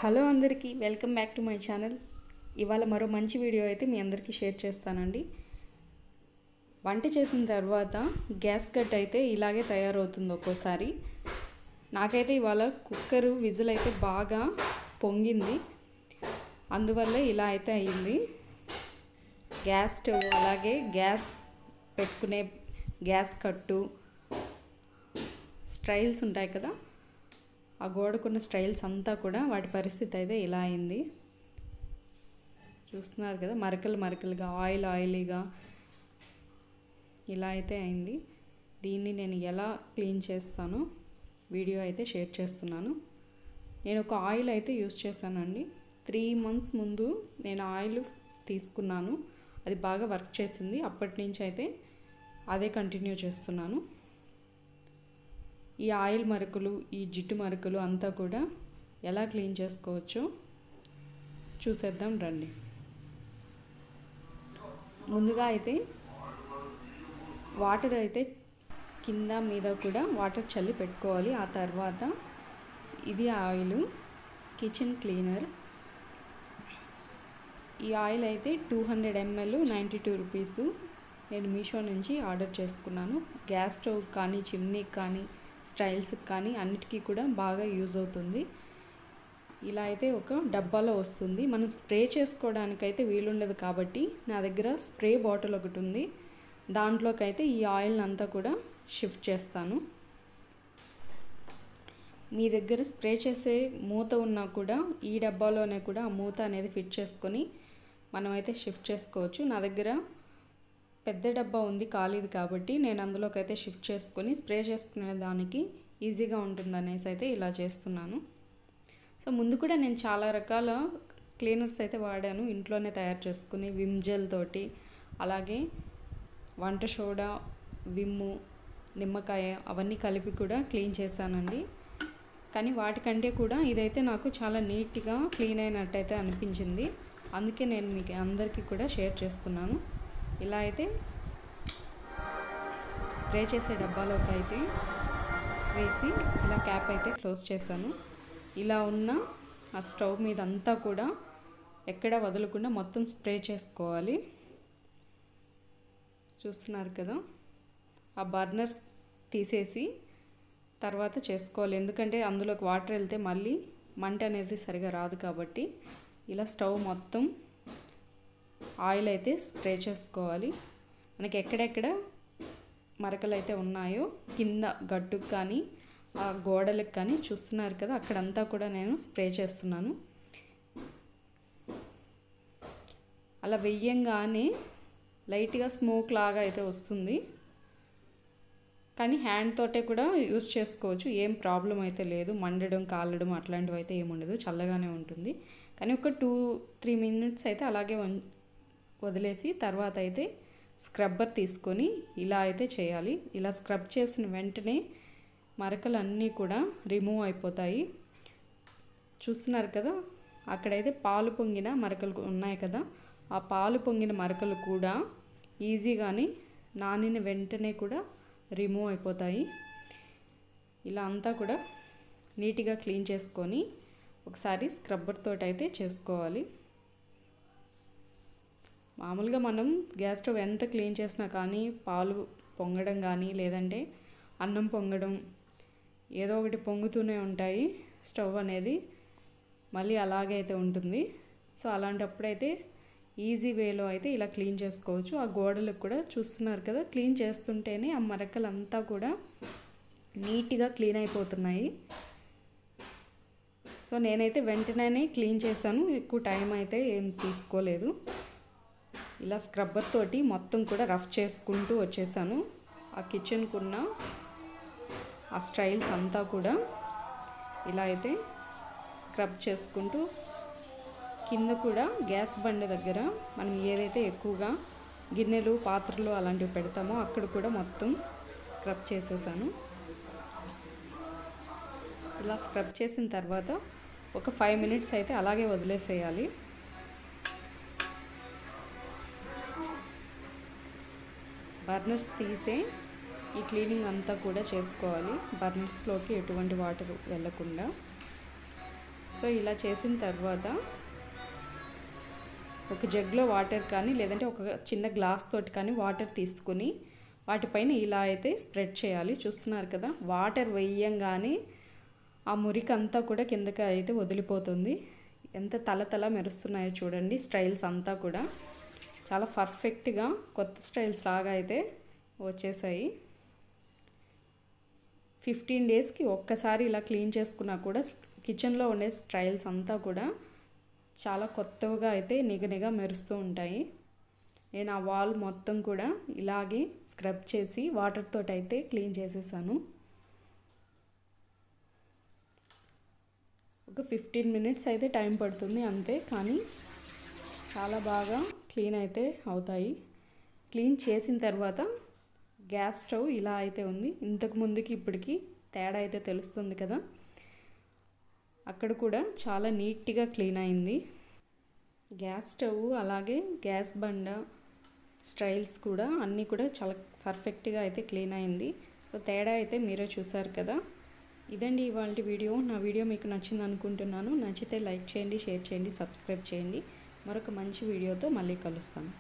Hello అందరికీ welcome back to my channel. ఇవాళ మరో మంచి వీడియో అయితే మీ అందరికీ షేర్ చేస్తానండి. వంట చేసిన తర్వాత గ్యాస్ కట్ అయితే ఇలాగే తయారవుతుంది ఒక్కోసారి. నాకైతే ఇవాళ కుక్కరు విజిల్ అయితే బాగా పొంగింది, అందువల్ల ఇలా అయితే అయ్యింది. గ్యాస్ స్టవ్ అలాగే గ్యాస్ పెట్టుకునే గ్యాస్ కట్టు స్టైల్స్ ఉంటాయి కదా, ఆ గోడకున్న స్టైల్స్ అంతా కూడా వాటి పరిస్థితి అయితే ఇలా అయింది. చూస్తున్నారు కదా, మరకలు మరకలుగా ఆయిలీగా ఇలా అయితే అయింది. దీన్ని నేను ఎలా క్లీన్ చేస్తానో వీడియో అయితే షేర్ చేస్తున్నాను. నేను ఒక ఆయిల్ అయితే యూస్ చేశానండి. 3 months ముందు నేను ఆయిల్ తీసుకున్నాను, అది బాగా వర్క్ చేసింది. అప్పటి నుంచి అయితే అదే కంటిన్యూ చేస్తున్నాను. ఈ ఆయిల్ మరకలు, ఈ జిడ్డు మరకలు అంతా కూడా ఎలా క్లీన్ చేసుకోవచ్చో చూసేద్దాం రండి. ముందుగా అయితే వాటర్ అయితే కింద మీద కూడా వాటర్ చల్లి పెట్టుకోవాలి. ఆ తర్వాత ఇది ఆయిల్, కిచెన్ క్లీనర్. ఈ ఆయిల్ అయితే 200 ml 92 రూపీస్. నేను మీషో నుంచి ఆర్డర్ చేసుకున్నాను. గ్యాస్ స్టవ్ కానీ, చిమ్నీకి కానీ, స్టైల్స్కి కానీ అన్నిటికీ కూడా బాగా యూజ్ అవుతుంది. ఇలా అయితే ఒక డబ్బాలో వస్తుంది. మనం స్ప్రే చేసుకోవడానికైతే వీలుండదు కాబట్టి నా దగ్గర స్ప్రే బాటిల్ ఒకటి ఉంది. దాంట్లోకి అయితే ఈ ఆయిల్ని అంతా కూడా షిఫ్ట్ చేస్తాను. మీ దగ్గర స్ప్రే చేసే మూత ఉన్నా కూడా ఈ డబ్బాలోనే కూడా ఆ మూత అనేది ఫిట్ చేసుకొని మనమైతే షిఫ్ట్ చేసుకోవచ్చు. నా దగ్గర పెద్ద డబ్బా ఉంది ఖాళీది కాబట్టి నేను అందులోకి అయితే షిఫ్ట్ చేసుకొని స్ప్రే చేసుకునే దానికి ఈజీగా ఉంటుందనేసి అయితే ఇలా చేస్తున్నాను. సో ముందు కూడా నేను చాలా రకాల క్లీనర్స్ అయితే వాడాను, ఇంట్లోనే తయారు చేసుకుని విమ్ జెల్ తోటి, అలాగే వంట సోడా, విమ్ము, నిమ్మకాయ అవన్నీ కలిపి కూడా క్లీన్ చేశానండి. కానీ వాటికంటే కూడా ఇదైతే నాకు చాలా నీట్గా క్లీన్ అయినట్టయితే అనిపించింది. అందుకే నేను మీకు అందరికీ కూడా షేర్ చేస్తున్నాను. ఇలా అయితే స్ప్రే చేసే డబ్బాలోకి అయితే వేసి ఇలా క్యాప్ అయితే క్లోజ్ చేశాను. ఇలా ఉన్న ఆ స్టవ్ మీద అంతా కూడా ఎక్కడా వదలకుండా మొత్తం స్ప్రే చేసుకోవాలి. చూస్తున్నారు కదా, ఆ బర్నర్స్ తీసేసి తర్వాత చేసుకోవాలి. ఎందుకంటే అందులోకి వాటర్ వెళ్తే మళ్ళీ మంట అనేది సరిగా రాదు కాబట్టి ఇలా స్టవ్ మొత్తం ఆయిల్ అయితే స్ప్రే చేసుకోవాలి. మనకి ఎక్కడెక్కడ మరకలు అయితే ఉన్నాయో కింద గట్టుకు కానీ ఆ గోడలకు కానీ చూస్తున్నారు కదా, అక్కడంతా కూడా నేను స్ప్రే చేస్తున్నాను. అలా వెయ్యంగానే లైట్గా స్మోక్ లాగా అయితే వస్తుంది, కానీ హ్యాండ్ తోటే కూడా యూస్ చేసుకోవచ్చు. ఏం ప్రాబ్లం అయితే లేదు, మండడం కాలడం అట్లాంటివి అయితే ఏముండదు, చల్లగానే ఉంటుంది. కానీ ఒక 2-3 minutes అయితే అలాగే వదిలేసి తర్వాత అయితే స్క్రబ్బర్ తీసుకొని ఇలా అయితే చేయాలి. ఇలా స్క్రబ్ చేసిన వెంటనే మరకలు అన్నీ కూడా రిమూవ్ అయిపోతాయి. చూస్తున్నారు కదా, అక్కడైతే పాలు పొంగిన మరకలు ఉన్నాయి కదా, ఆ పాలు పొంగిన మరకలు కూడా ఈజీగానే నానిన వెంటనే కూడా రిమూవ్ అయిపోతాయి. ఇలా అంతా కూడా నీట్గా క్లీన్ చేసుకొని ఒకసారి స్క్రబ్బర్ తోటి అయితే చేసుకోవాలి. మామూలుగా మనం గ్యాస్ స్టవ్ ఎంత క్లీన్ చేసినా కానీ పాలు పొంగడం కానీ లేదంటే అన్నం పొంగడం ఏదో ఒకటి పొంగుతూనే ఉంటాయి. స్టవ్ అనేది మళ్ళీ అలాగే అయితే ఉంటుంది. సో అలాంటప్పుడైతే ఈజీ వేలో అయితే ఇలా క్లీన్ చేసుకోవచ్చు. ఆ గోడలకు కూడా చూస్తున్నారు కదా, క్లీన్ చేస్తుంటేనే ఆ మరకలంతా కూడా నీట్గా క్లీన్ అయిపోతున్నాయి. సో నేనైతే వెంటనే క్లీన్ చేశాను, ఎక్కువ టైం అయితే ఏం తీసుకోలేదు. ఇలా స్క్రబ్బర్ తోటి మొత్తం కూడా రఫ్ చేసుకుంటూ వచ్చేసాను. ఆ కిచెన్కు ఉన్న ఆ స్టైల్స్ అంతా కూడా ఇలా అయితే స్క్రబ్ చేసుకుంటూ కింద కూడా గ్యాస్ బండ దగ్గర మనం ఏదైతే ఎక్కువగా గిన్నెలు, పాత్రలు అలాంటివి పెడతామో అక్కడ కూడా మొత్తం స్క్రబ్ చేసేసాను. ఇలా స్క్రబ్ చేసిన తర్వాత ఒక 5 minutes అయితే అలాగే వదిలేసేయాలి. బర్నర్స్ తీసే ఈ క్లీనింగ్ అంతా కూడా చేసుకోవాలి, బర్నర్స్లోకి ఎటువంటి వాటర్ వెళ్ళకుండా. సో ఇలా చేసిన తర్వాత ఒక జగ్లో వాటర్ కానీ లేదంటే ఒక చిన్న గ్లాస్ తోటి కానీ వాటర్ తీసుకుని వాటిపైన ఇలా అయితే స్ప్రెడ్ చేయాలి. చూస్తున్నారు కదా, వాటర్ వేయంగానే ఆ మురికంతా కూడా కిందకి అయితే వదిలిపోతుంది. ఎంత తల మెరుస్తున్నాయో చూడండి. స్టైల్స్ అంతా కూడా చాలా పర్ఫెక్ట్గా కొత్త స్టైల్స్ లాగా అయితే వచ్చేసాయి. 15 డేస్కి ఒక్కసారి ఇలా క్లీన్ చేసుకున్నా కూడా కిచెన్లో ఉండే స్టైల్స్ అంతా కూడా చాలా కొత్తగా అయితే నిగనిగా మెరుస్తూ ఉంటాయి. నేను ఆ వాల్ మొత్తం కూడా ఇలాగే స్క్రబ్ చేసి వాటర్ తోటి అయితే క్లీన్ చేసేసాను. ఒక 15 మినిట్స్ అయితే టైం పడుతుంది అంతే, కానీ చాలా బాగా క్లీన్ అయితే అవుతాయి. క్లీన్ చేసిన తర్వాత గ్యాస్ స్టవ్ ఇలా అయితే ఉంది. ఇంతకు ముందుకి ఇప్పటికి తేడా అయితే తెలుస్తుంది కదా. అక్కడ కూడా చాలా నీట్గా క్లీన్ అయింది. గ్యాస్ స్టవ్ అలాగే గ్యాస్ బండ స్టైల్స్ కూడా అన్నీ కూడా చాలా పర్ఫెక్ట్గా అయితే క్లీన్ అయింది. సో తేడా అయితే మీరే చూసారు కదా. ఇదండి ఇవాళ వీడియో. నా వీడియో మీకు నచ్చింది అనుకుంటున్నాను. నచ్చితే లైక్ చేయండి, షేర్ చేయండి, సబ్స్క్రైబ్ చేయండి. మరొక మంచి వీడియోతో మళ్ళీ కలుస్తాను.